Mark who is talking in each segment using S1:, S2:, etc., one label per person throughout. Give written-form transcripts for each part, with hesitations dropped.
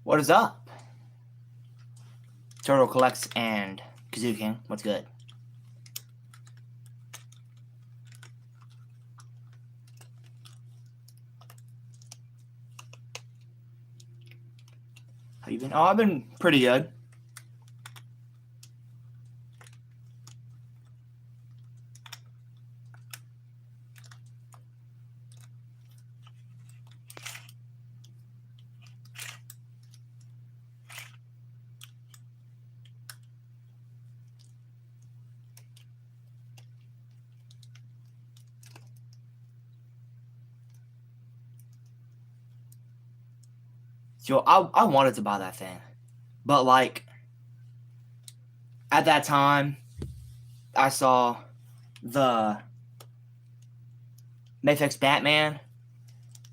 S1: What is up? Turtle Collects and Kazoo King. What's good? How you been? Oh, I've been pretty good. So I wanted to buy that thing, but like at that time, I saw the Mayfix Batman,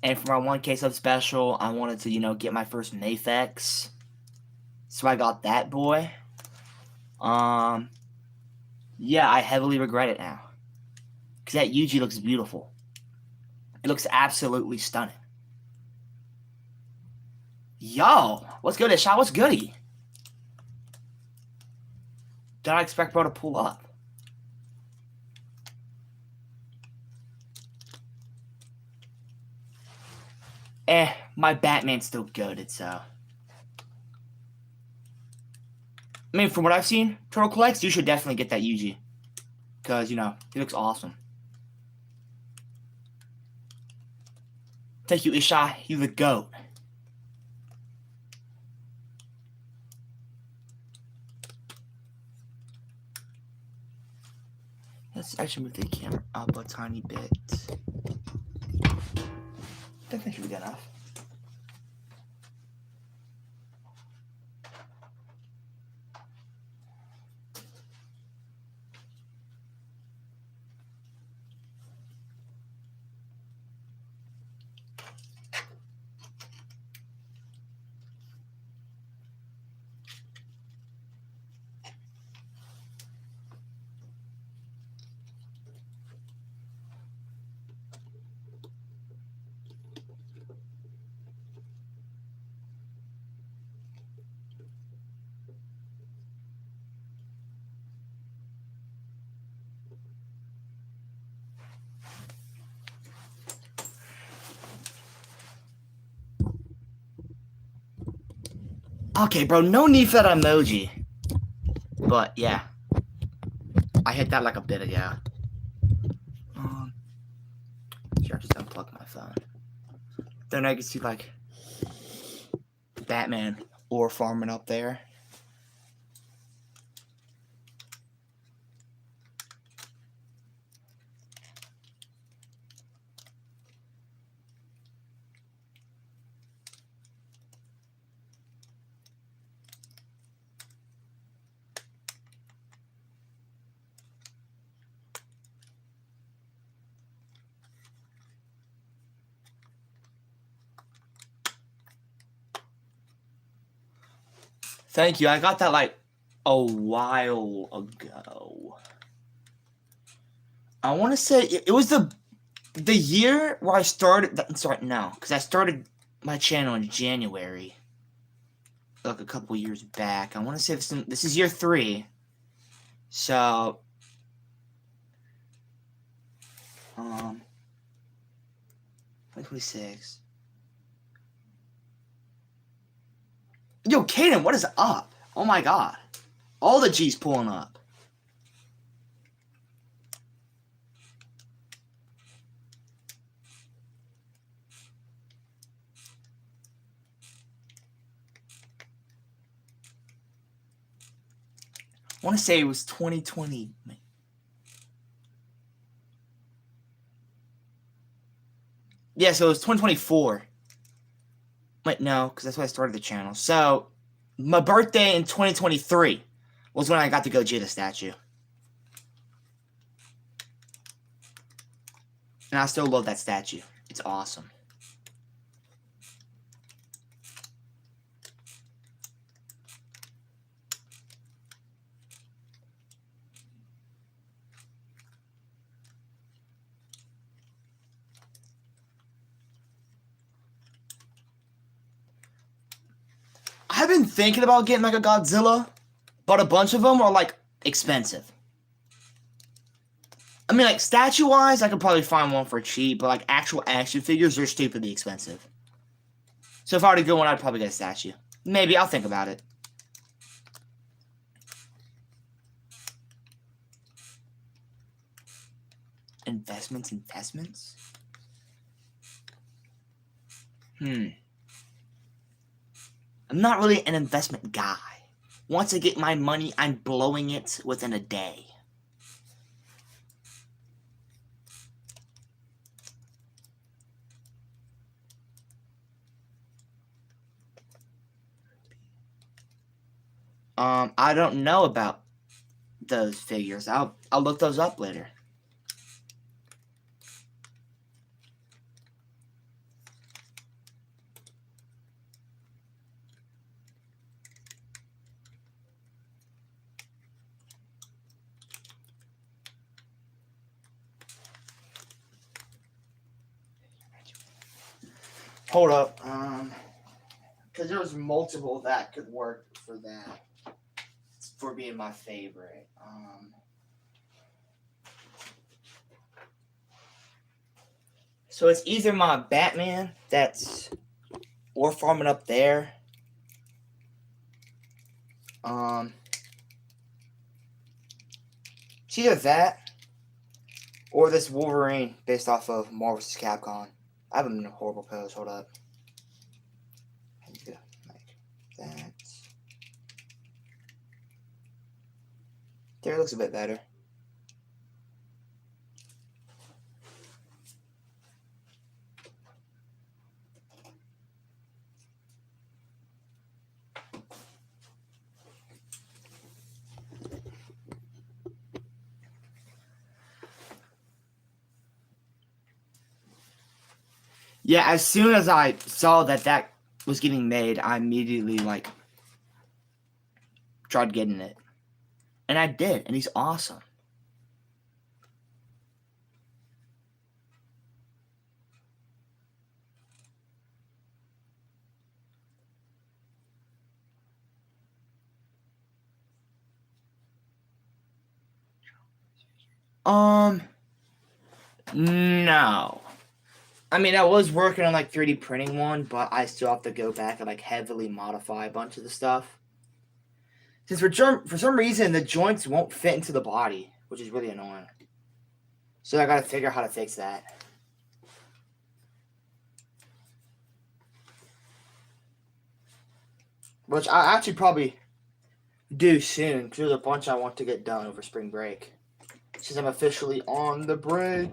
S1: and for my 1K sub special, I wanted to get my first Mayfix, so I got that boy. Yeah, I heavily regret it now because that Yuji looks beautiful. It looks absolutely stunning. Yo, what's good, Ishai? What's goody? Did I expect bro to pull up? My Batman's still good, so. I mean, from what I've seen, Turtle Collects, you should definitely get that Yuji. Because, he looks awesome. Thank you, Ishai. You the GOAT. Let's actually move the camera up a tiny bit. I think that should be good enough. Okay, bro, no need for that emoji. But, yeah. I hit that like a bit ago. Here, I just unplugged my phone. Then I can see, like, Batman or farming up there. Thank you. I got that like a while ago. I want to say it was the year where I started. Sorry, no, because I started my channel in January, like a couple years back. I want to say this is year 3. So, 2026. Yo, Kaden, what is up? Oh my god. All the G's pulling up. I want to say it was 2020. Yeah, so it was 2024. Wait, no, because that's when I started the channel. So, my birthday in 2023 was when I got the Gogeta statue. And I still love that statue. It's awesome. I've been thinking about getting like a Godzilla, but a bunch of them are like expensive. I mean, like statue-wise, I could probably find one for cheap, but like actual action figures, they're stupidly expensive. So if I were to go one, I'd probably get a statue. Maybe, I'll think about it. Investments? I'm not really an investment guy. Once I get my money, I'm blowing it within a day. I don't know about those figures. I'll look those up later. Hold up. Because there was multiple that could work for that. For being my favorite. So it's either my Batman that's or farming up there. It's either that or this Wolverine based off of Marvel vs. Capcom. I have him in a horrible pose. Hold up. Like that. There looks a bit better. Yeah, as soon as I saw that was getting made, I immediately like tried getting it. And I did, and he's awesome. No. I mean, I was working on like 3D printing one, but I still have to go back and like heavily modify a bunch of the stuff. Since for some reason the joints won't fit into the body, which is really annoying. So I gotta figure out how to fix that. Which I actually probably do soon, because there's a bunch I want to get done over spring break. Since I'm officially on the break.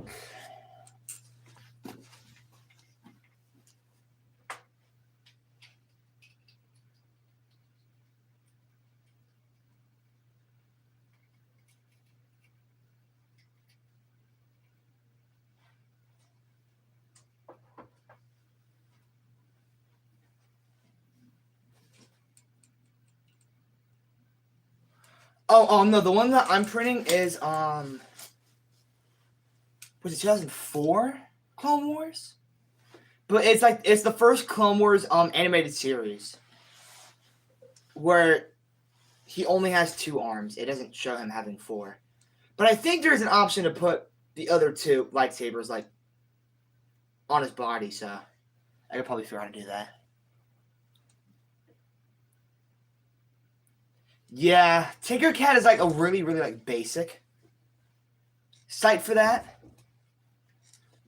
S1: Oh, no, the one that I'm printing is, was it 2004 Clone Wars? But it's the first Clone Wars animated series where he only has 2 arms. It doesn't show him having 4. But I think there's an option to put the other 2 lightsabers like on his body, so I could probably figure out how to do that. Yeah, Tinkercad is like a really, really like basic site for that.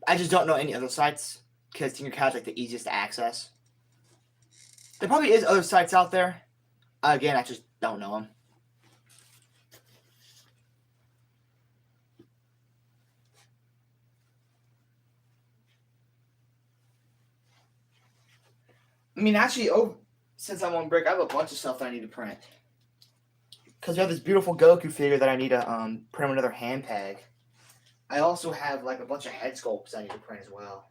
S1: I just don't know any other sites because Tinkercad is like the easiest to access. There probably is other sites out there. Again, I just don't know them. I mean, actually, since I'm on break, I have a bunch of stuff that I need to print. Because we have this beautiful Goku figure that I need to print another hand peg. I also have like a bunch of head sculpts I need to print as well.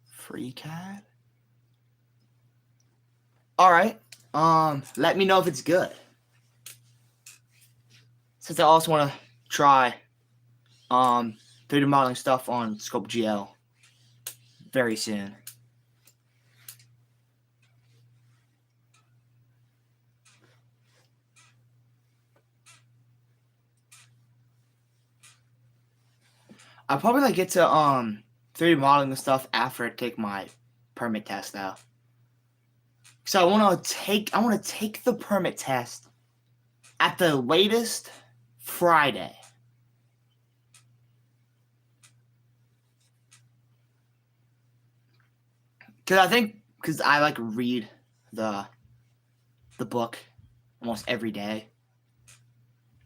S1: Free cat? Alright. Let me know if it's good. Since I also want to try 3D modeling stuff on Scope GL very soon. I'll probably like get to 3D modeling the stuff after I take my permit test though. So I want to take the permit test at the latest Friday. Because I like read the book almost every day.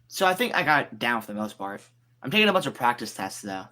S1: So I think I got it down for the most part. I'm taking a bunch of practice tests though.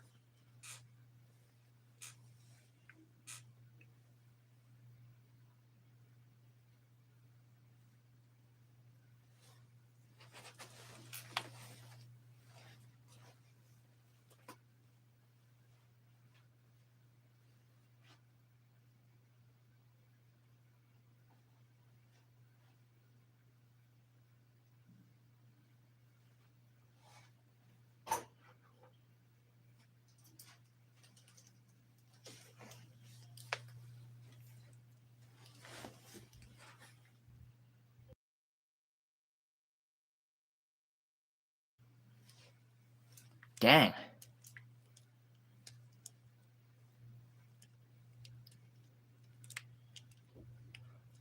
S1: Dang.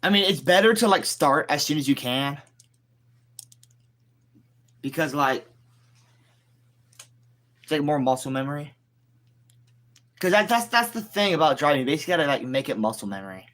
S1: I mean, it's better to like start as soon as you can. Because like it's like more muscle memory. Because that's the thing about driving. You basically gotta like make it muscle memory.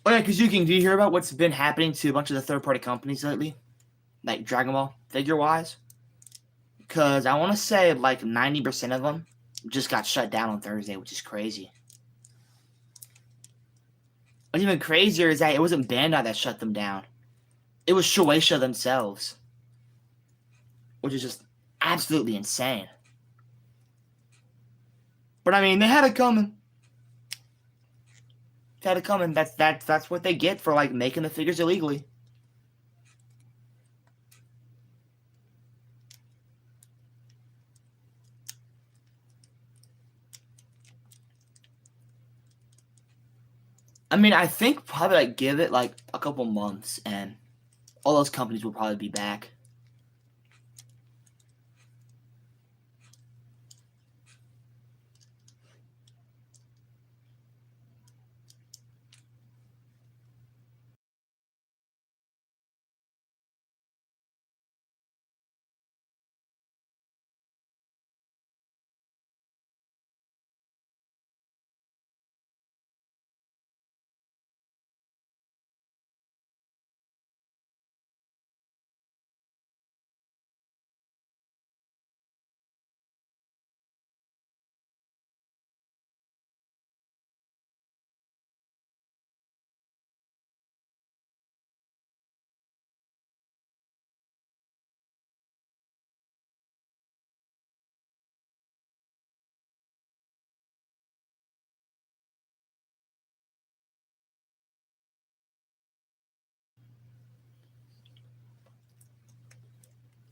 S1: Oh yeah, Kazuki, do you hear about what's been happening to a bunch of the third-party companies lately? Like Dragon Ball figure-wise? Because I want to say like 90% of them just got shut down on Thursday, which is crazy. What's even crazier is that it wasn't Bandai that shut them down. It was Shueisha themselves. Which is just absolutely insane. But I mean, they had it coming. They had it coming. That's what they get for like making the figures illegally. I mean, I think probably like give it like a couple months and all those companies will probably be back.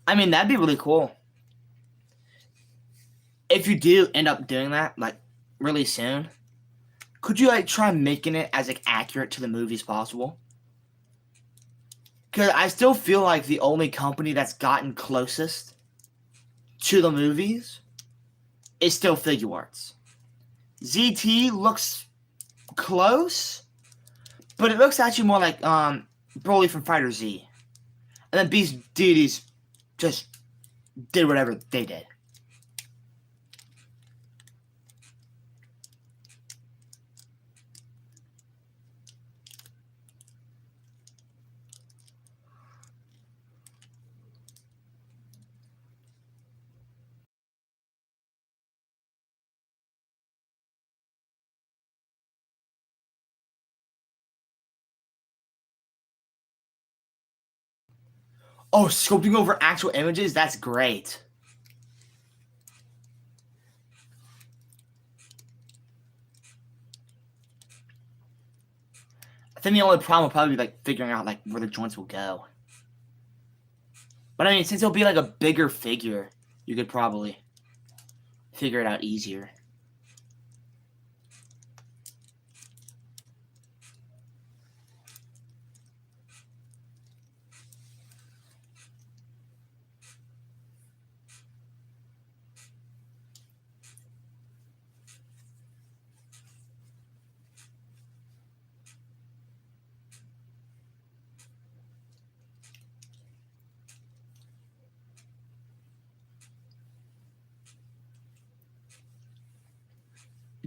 S1: I mean, that'd be really cool. If you do end up doing that, like, really soon, could you, like, try making it as, like, accurate to the movie as possible? Because I still feel like the only company that's gotten closest to the movies is still Figure Arts. ZT looks close, but it looks actually more like Broly from Fighter Z. And then Beast Deities just did whatever they did. Oh, sculpting over actual images? That's great. I think the only problem will probably be like figuring out like where the joints will go. But I mean, since it'll be like a bigger figure, you could probably figure it out easier.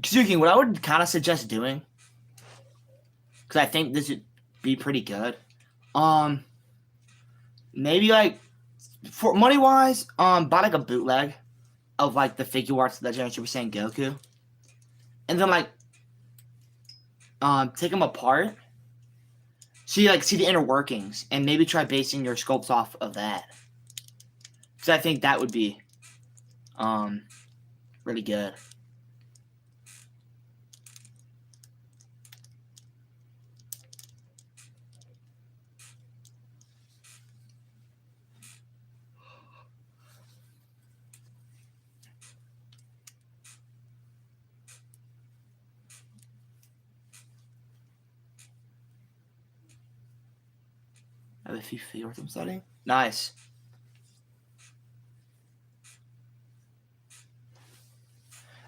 S1: Suzuki, what I would kind of suggest doing, because I think this would be pretty good. Maybe like for money wise, buy like a bootleg of like the Figure Arts Legend of Super Saiyan Goku, and then like take them apart, so you like see the inner workings, and maybe try basing your sculpts off of that. Because I think that would be really good. I have a few Figure Arts I'm studying. Nice.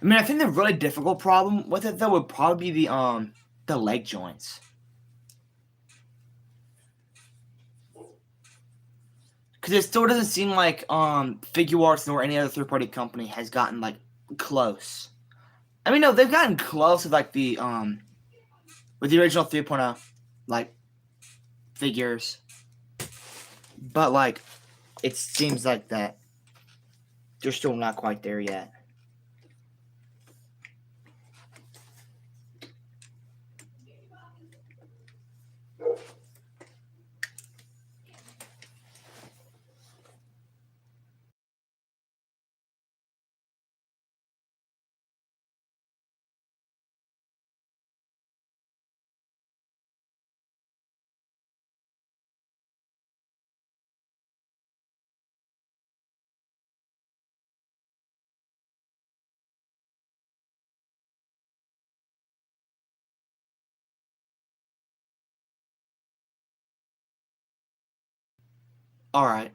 S1: I mean, I think the really difficult problem with it though would probably be the leg joints. Because it still doesn't seem like Figure Arts nor any other third party company has gotten like close. I mean, no, they've gotten close with like the with the original 3.0 like figures, but like it seems like that they're still not quite there yet. All right.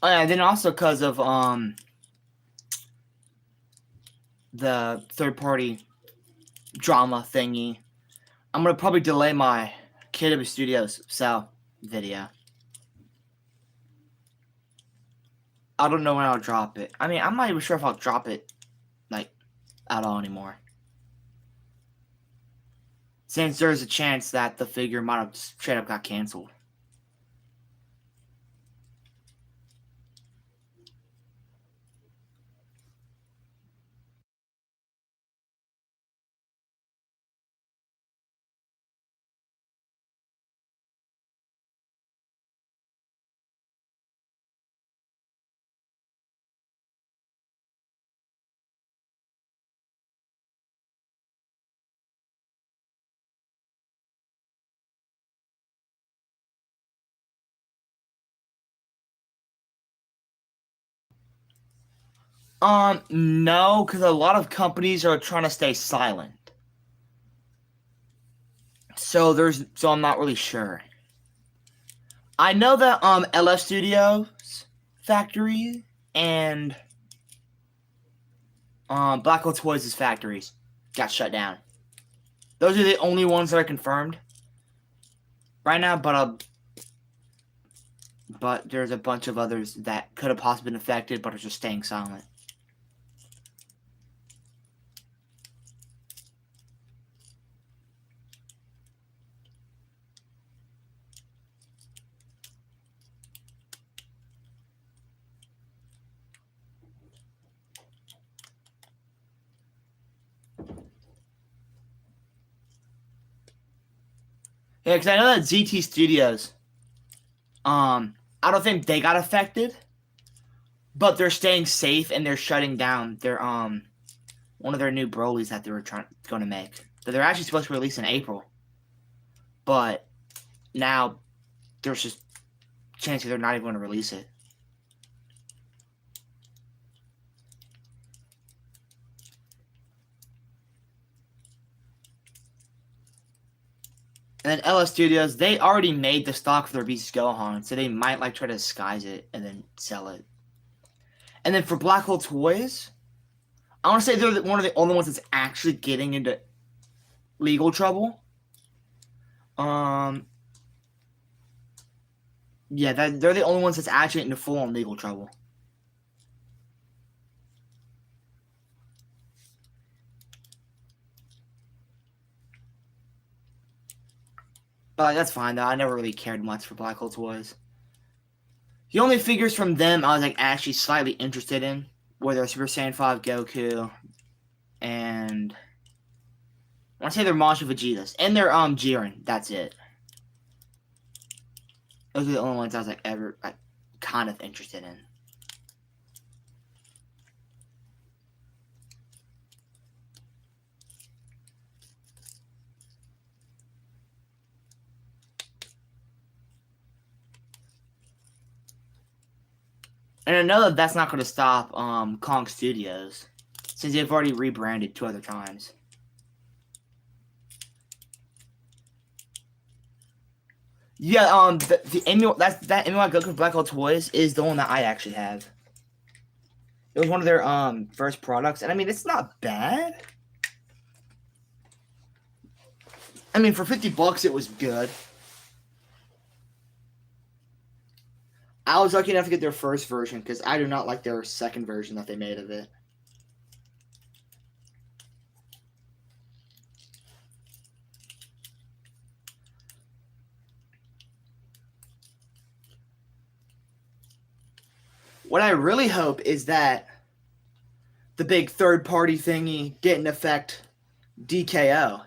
S1: Oh yeah, then also because of the third-party drama thingy, I'm gonna probably delay my KW Studios Cell video. I don't know when I'll drop it. I mean, I'm not even sure if I'll drop it, like, at all anymore. Since there's a chance that the figure might have straight up got canceled. No, because a lot of companies are trying to stay silent. So I'm not really sure. I know that LF Studios factory and Blackwell Toys' factories got shut down. Those are the only ones that are confirmed right now, but there's a bunch of others that could have possibly been affected but are just staying silent. Yeah, because I know that ZT Studios, I don't think they got affected, but they're staying safe and they're shutting down their one of their new Brolys that they were going to make. That they're actually supposed to release in April, but now there's just a chance that they're not even going to release it. And then LS Studios, they already made the stock for their Beast Gohan, so they might like try to disguise it and then sell it. And then for Black Hole Toys, I want to say they're one of the only ones that's actually getting into legal trouble. Yeah, they're the only ones that's actually into full-on legal trouble. But that's fine though. I never really cared much for Black Hole Toys. The only figures from them I was like actually slightly interested in were their Super Saiyan 5 Goku and I want to say their Masha Vegetas and their Jiren. That's it. Those are the only ones I was like ever kind of interested in. And I know that that's not going to stop Kong Studios, since they've already rebranded 2 other times. Yeah, the annual that annual Goku Black Hole Toys is the one that I actually have. It was one of their first products, and I mean it's not bad. I mean for $50 it was good. I was lucky enough to get their first version because I do not like their second version that they made of it. What I really hope is that the big third-party thingy didn't affect DKO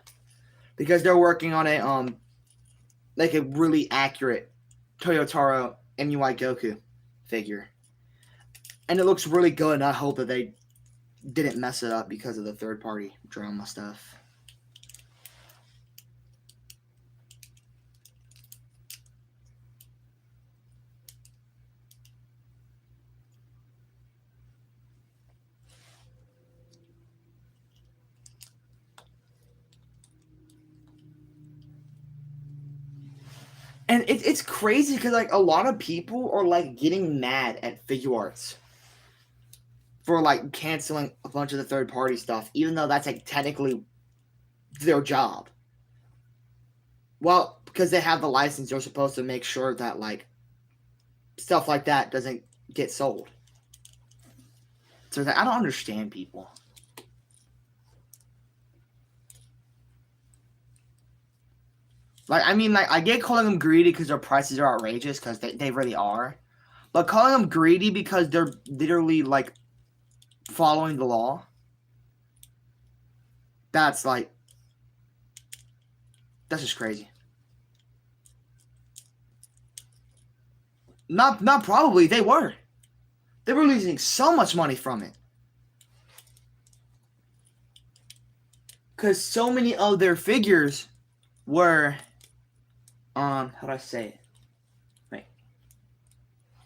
S1: because they're working on a like a really accurate Toyotaro MUI Goku figure, and it looks really good. And I hope that they didn't mess it up because of the third-party drama stuff. And it's crazy because like a lot of people are like getting mad at Figuarts for like canceling a bunch of the third party stuff, even though that's like technically their job. Well, because they have the license, they're supposed to make sure that like stuff like that doesn't get sold. So I don't understand people. Like, I mean, like, I get calling them greedy because their prices are outrageous, because they really are. But calling them greedy because they're literally, like, following the law, that's just crazy. Not probably, they were. They were losing so much money from it. Because so many of their figures were, how do I say it? Wait.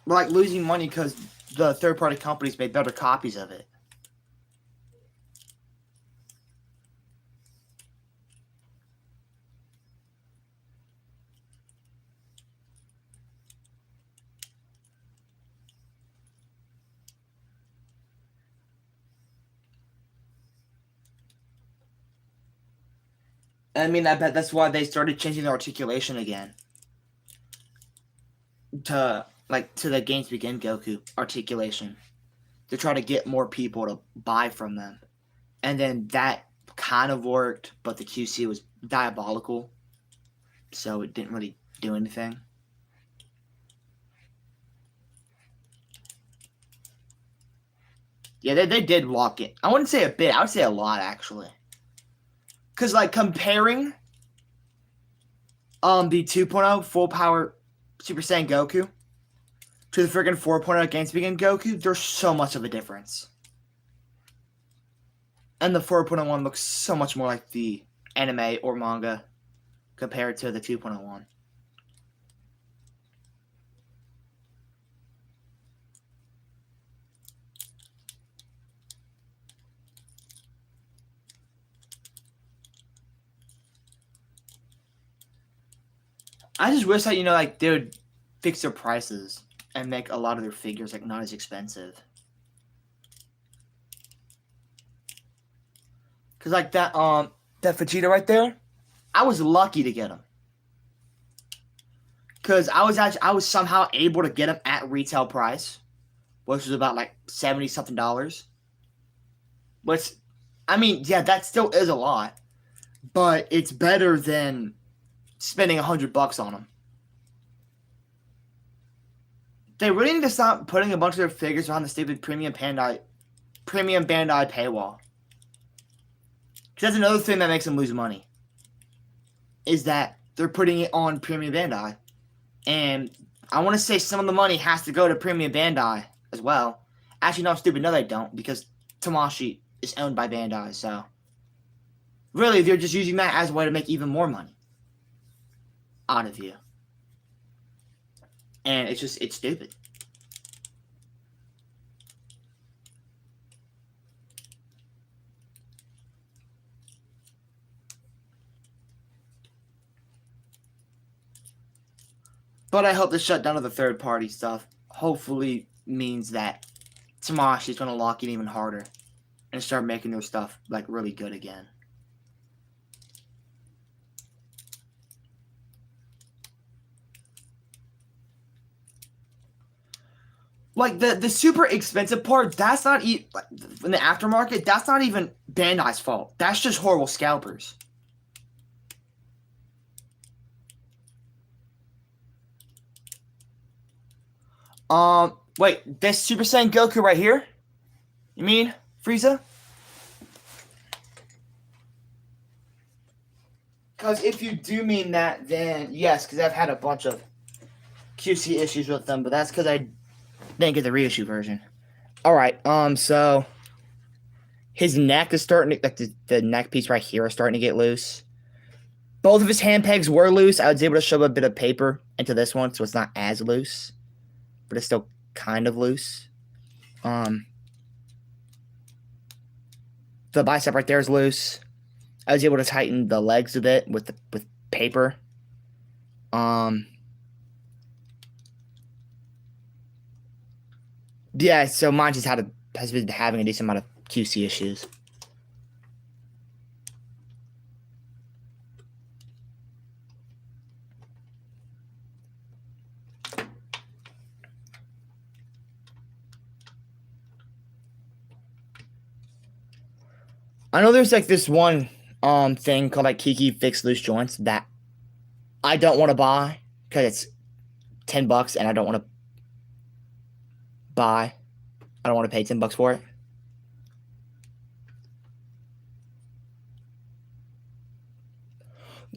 S1: Were, like, losing money because the third-party companies made better copies of it. I mean, I bet that's why they started changing the articulation again. To the Games Begin Goku articulation. To try to get more people to buy from them. And then that kind of worked, but the QC was diabolical. So it didn't really do anything. Yeah, they did lock it. I wouldn't say a bit. I would say a lot, actually. Because, like, comparing the 2.0 full power Super Saiyan Goku to the freaking 4.0 Games Begin Goku, there's so much of a difference. And the 4.01 looks so much more like the anime or manga compared to the 2.01. I just wish that, like, they would fix their prices and make a lot of their figures, like, not as expensive. Because, like, that Vegeta right there, I was lucky to get him. Because I was somehow able to get him at retail price, which was about, like, $70-something. Which, I mean, yeah, that still is a lot. But it's better than spending $100 on them. They really need to stop putting a bunch of their figures on the stupid premium Bandai paywall. Because that's another thing that makes them lose money. Is that they're putting it on Premium Bandai. And I want to say some of the money has to go to Premium Bandai as well. Actually, no, I'm stupid. No, they don't. Because Tamashii is owned by Bandai, so... Really, they're just using that as a way to make even more money out of you. And it's stupid. But I hope the shutdown of the third-party stuff hopefully means that Tamashii is going to lock in even harder and start making their stuff, like, really good again. Like, the super expensive part, that's not in the aftermarket, that's not even Bandai's fault. That's just horrible scalpers. Wait, this Super Saiyan Goku right here? You mean, Frieza? Because if you do mean that, then yes, because I've had a bunch of QC issues with them, but that's because I didn't get the reissue version. Alright, so his neck is starting to, like, the neck piece right here is starting to get loose. Both of his hand pegs were loose. I was able to shove a bit of paper into this one, so it's not as loose, but it's still kind of loose. The bicep right there is loose. I was able to tighten the legs a bit with paper. Yeah, so mine just has been having a decent amount of QC issues. I know there's like this one thing called like Kiki Fix Loose Joints that I don't want to buy because it's $10 and I don't want to buy. I don't want to pay $10 for it.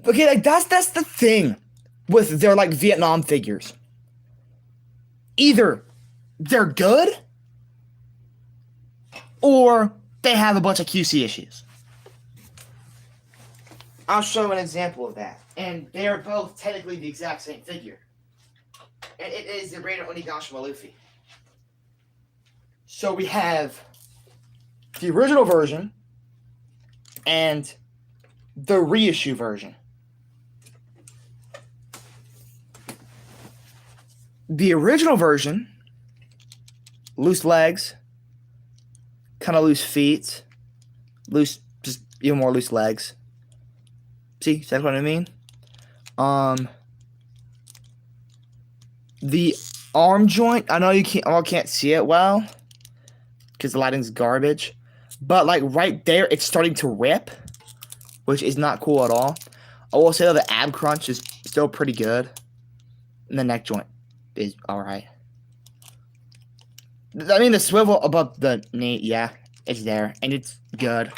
S1: Okay, like that's the thing with their like Vietnam figures. Either they're good or they have a bunch of QC issues. I'll show an example of that. And they are both technically the exact same figure. And it is the Raider Onigashima Luffy. So we have the original version and the reissue version. The original version, loose legs, kind of loose feet, just even more loose legs. See, that's what I mean? The arm joint, I know you can't see it well because the lighting's garbage, but like right there, it's starting to rip, which is not cool at all. I will say that the ab crunch is still pretty good, and the neck joint is alright. I mean, the swivel above the knee, yeah, it's there, and it's good.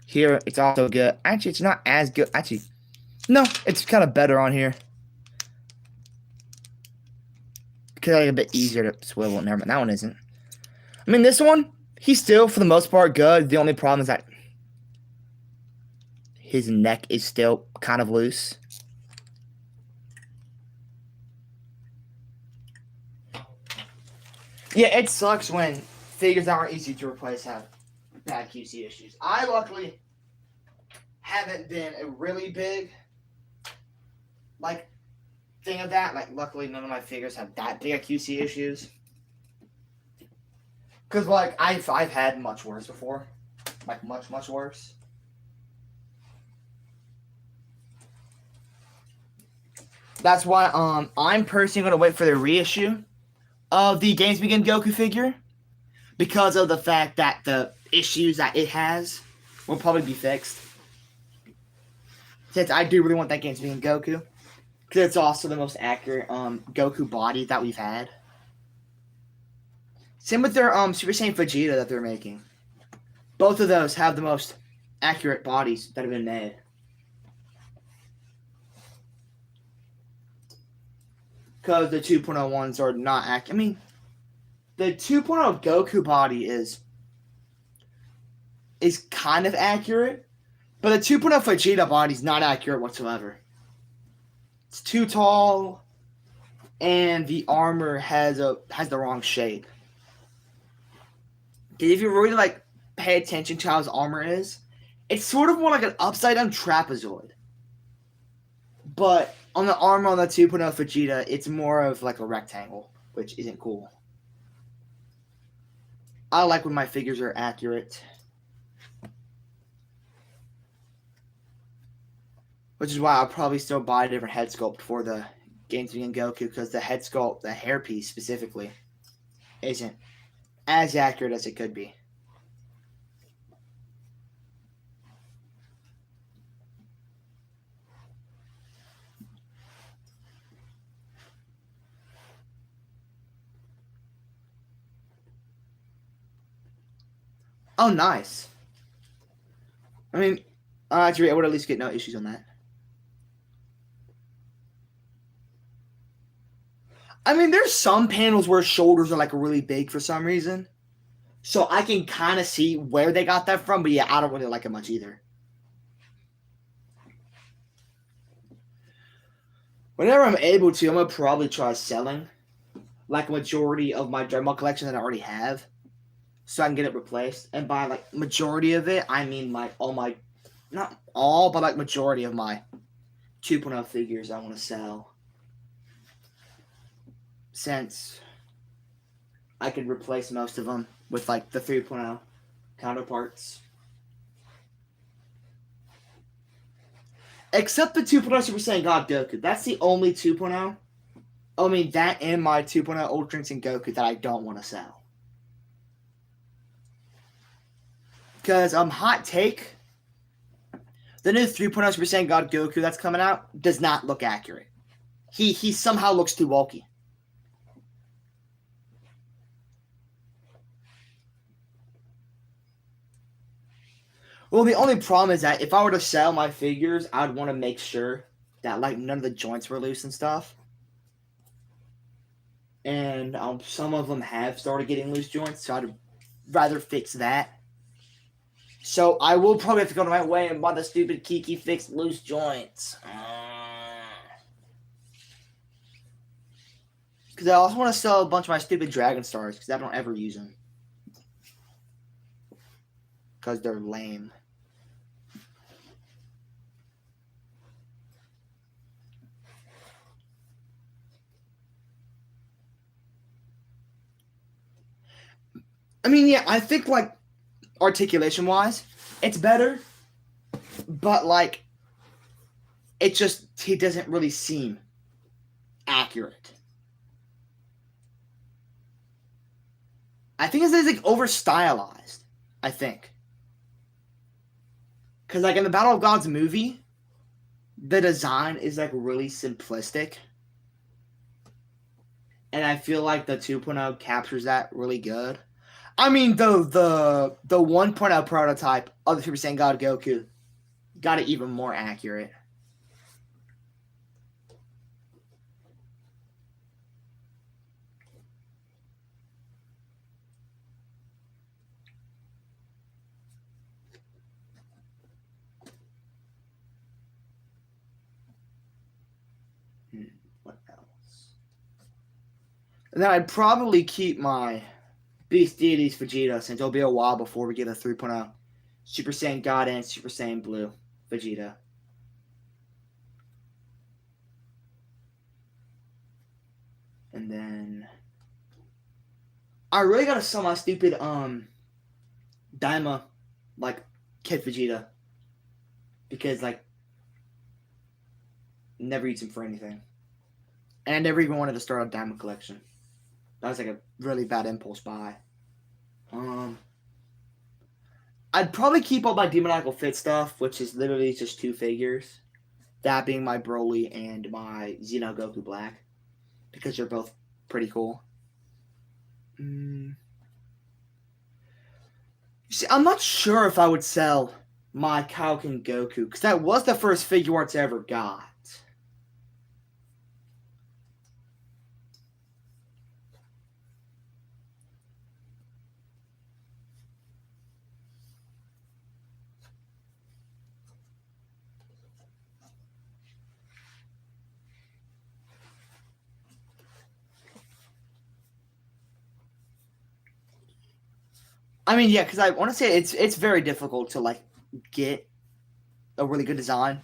S1: Here, it's also good. Actually, it's not as good. Actually, no, it's kind of better on here. Because it's a bit easier to swivel. Never mind, that one isn't. I mean, this one, he's still, for the most part, good. The only problem is that his neck is still kind of loose. Yeah, it sucks when figures that aren't easy to replace have bad QC issues. I luckily haven't been a really big thing of that. Like, luckily none of my figures have that big of QC issues. Cause I've had much worse before, much worse. That's why I'm personally gonna wait for the reissue of the Games Begin Goku figure, because of the fact that the issues that it has will probably be fixed. Since I do really want that Games Begin Goku, because it's also the most accurate Goku body that we've had. Same with their Super Saiyan Vegeta that they're making. Both of those have the most accurate bodies that have been made. Because the 2.0 ones are not accurate. I mean, the 2.0 Goku body is kind of accurate, but the 2.0 Vegeta body is not accurate whatsoever. It's too tall, and the armor has the wrong shape. Because if you really pay attention to how his armor is, it's sort of more like an upside down trapezoid. But on the armor on the 2.0 Vegeta, it's more of like a rectangle, which isn't cool. I like when my figures are accurate. Which is why I'll probably still buy a different head sculpt for the Games Begin Goku, because the head sculpt, the hairpiece specifically, isn't as accurate as it could be. Oh, nice. I mean, I would at least get no issues on that. I mean, there's some panels where shoulders are really big for some reason. So I can kind of see where they got that from, but yeah, I don't really like it much either. Whenever I'm able to, I'm going to probably try selling a majority of my Dragon Ball collection that I already have, so I can get it replaced. And by majority of it, I mean not all, but majority of my 2.0 figures I want to sell. Since I could replace most of them with like the 3.0 counterparts. Except the 2.0 Super Saiyan God Goku. That's the only 2.0. I mean, that and my 2.0 Ultra Instinct Goku that I don't want to sell. Because, hot take, the new 3.0 Super Saiyan God Goku that's coming out does not look accurate. He somehow looks too bulky. Well, the only problem is that if I were to sell my figures, I'd want to make sure that like none of the joints were loose and stuff. And some of them have started getting loose joints, so I'd rather fix that. So I will probably have to go to my way and buy the stupid Kiki fixed loose joints. Because I also want to sell a bunch of my stupid Dragon Stars, because I don't ever use them. Because they're lame. I mean, yeah, I think, like, articulation-wise, it's better. But, like, it just, he doesn't really seem accurate. I think it's, like, over-stylized, I think. Because, like, in the Battle of Gods movie, the design is, like, really simplistic. And I feel like the 2.0 captures that really good. I mean, the 1.0 prototype of the Super Saiyan God Goku got it even more accurate. What else? And then I'd probably keep my Beast Deities Vegeta, since it'll be a while before we get a 3.0 Super Saiyan God and Super Saiyan Blue Vegeta. And then I really gotta sell my stupid Daima like Kid Vegeta, because like never use him for anything. And I never even wanted to start a Daima collection. That was like a really bad impulse buy. I'd probably keep all my Demoniacal Fit stuff, which is literally just 2 figures. That being my Broly and my Xeno Goku Black, because they're both pretty cool. See, I'm not sure if I would sell my Kaioken Goku, because that was the first figure arts I ever got. I mean, yeah, because I want to say it's very difficult to like get a really good design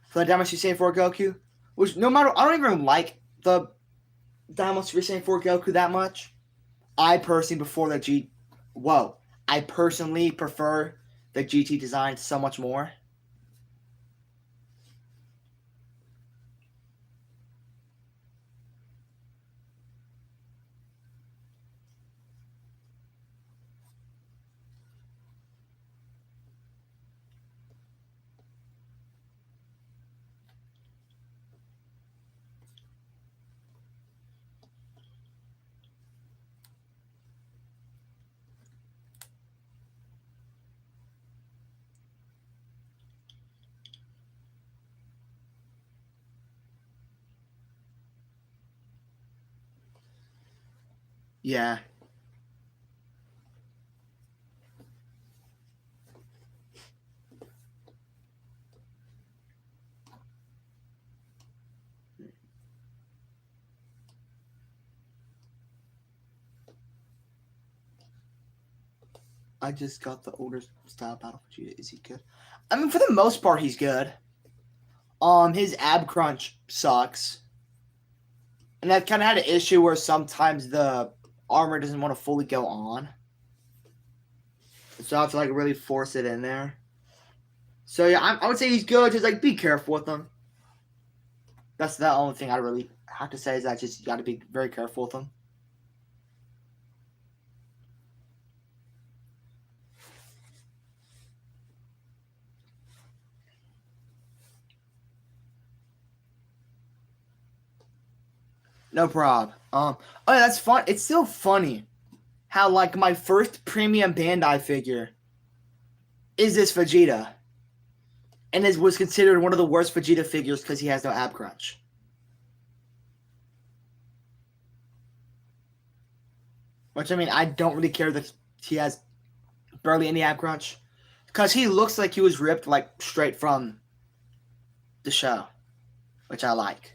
S1: for the Daima Super Saiyan 4 Goku. Which no matter, I don't even like the Daima Super Saiyan 4 Goku that much. I personally I personally prefer the GT design so much more. Yeah. I just got the older style Battle Vegeta. Is he good? I mean, for the most part, he's good. His ab crunch sucks. And I've kind of had an issue where sometimes the armor doesn't want to fully go on. So I have to like really force it in there. So yeah, I would say he's good. Just like be careful with him. That's the only thing I really have to say is that just you got to be very careful with him. No problem. Oh yeah, that's fun. It's still funny how like my first premium Bandai figure is this Vegeta, and it was considered one of the worst Vegeta figures because he has no ab crunch. Which I mean, I don't really care that he has barely any ab crunch, because he looks like he was ripped like straight from the show, which I like.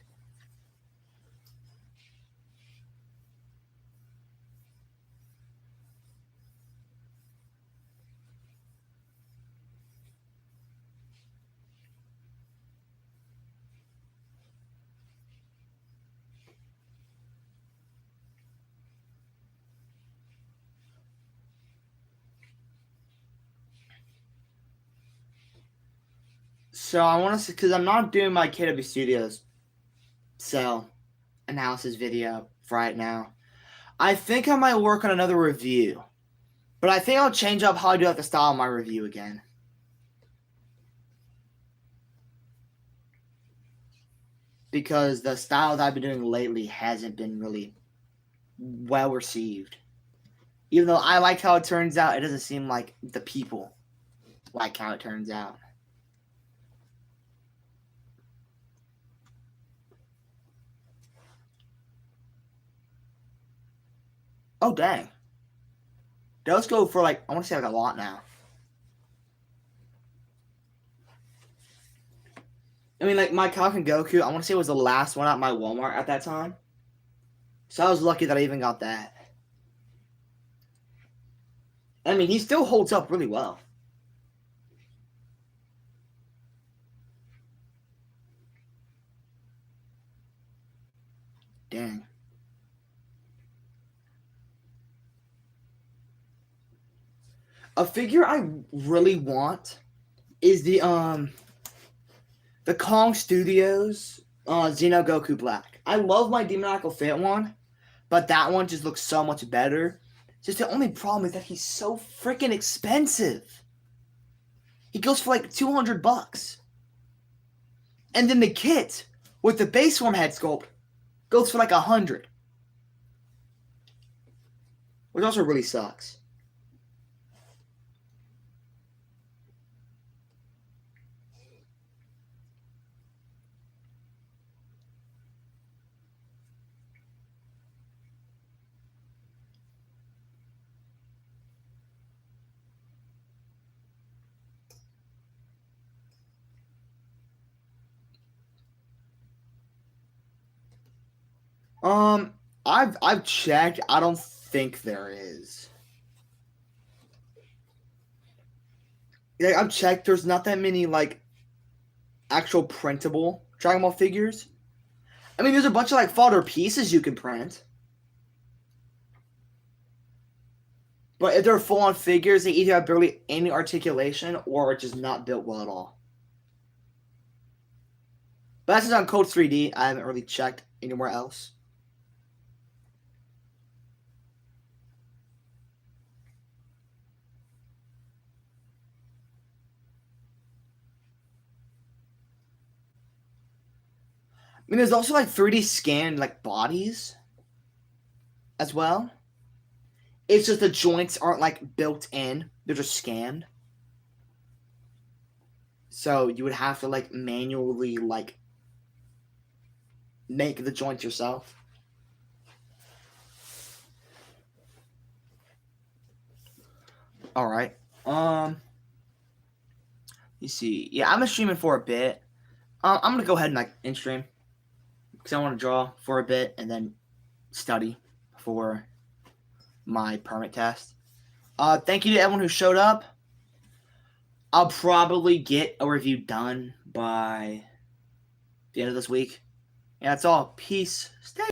S1: So I want to, because I'm not doing my KW Studios cell analysis video right now. I think I might work on another review, but I think I'll change up how I do have to style my review again. Because the style that I've been doing lately hasn't been really well received. Even though I like how it turns out, it doesn't seem like the people like how it turns out. Oh, dang. Those go for like, I want to say like a lot now. I mean, like my Cock and Goku, I want to say was the last one at my Walmart at that time. So I was lucky that I even got that. I mean, he still holds up really well. Dang. A figure I really want is the Kong Studios Xeno Goku Black. I love my Demoniacal Fit one, but that one just looks so much better. Just the only problem is that he's so freaking expensive. He goes for like $200. And then the kit with the base form head sculpt goes for like $100. Which also really sucks. I've checked. I don't think there is. Yeah, I've checked. There's not that many like actual printable Dragon Ball figures. I mean, there's a bunch of like fodder pieces you can print, but if they're full-on figures, they either have barely any articulation or are just not built well at all. But that's just on Code 3D. I haven't really checked anywhere else. I mean, there's also like 3D scanned like bodies as well. It's just the joints aren't like built in; they're just scanned. So you would have to like manually like make the joints yourself. All right. You see. Yeah, I'm gonna stream it for a bit. I'm gonna go ahead and like in stream because I want to draw for a bit and then study for my permit test. Thank you to everyone who showed up. I'll probably get a review done by the end of this week. Yeah, that's all. Peace. Stay.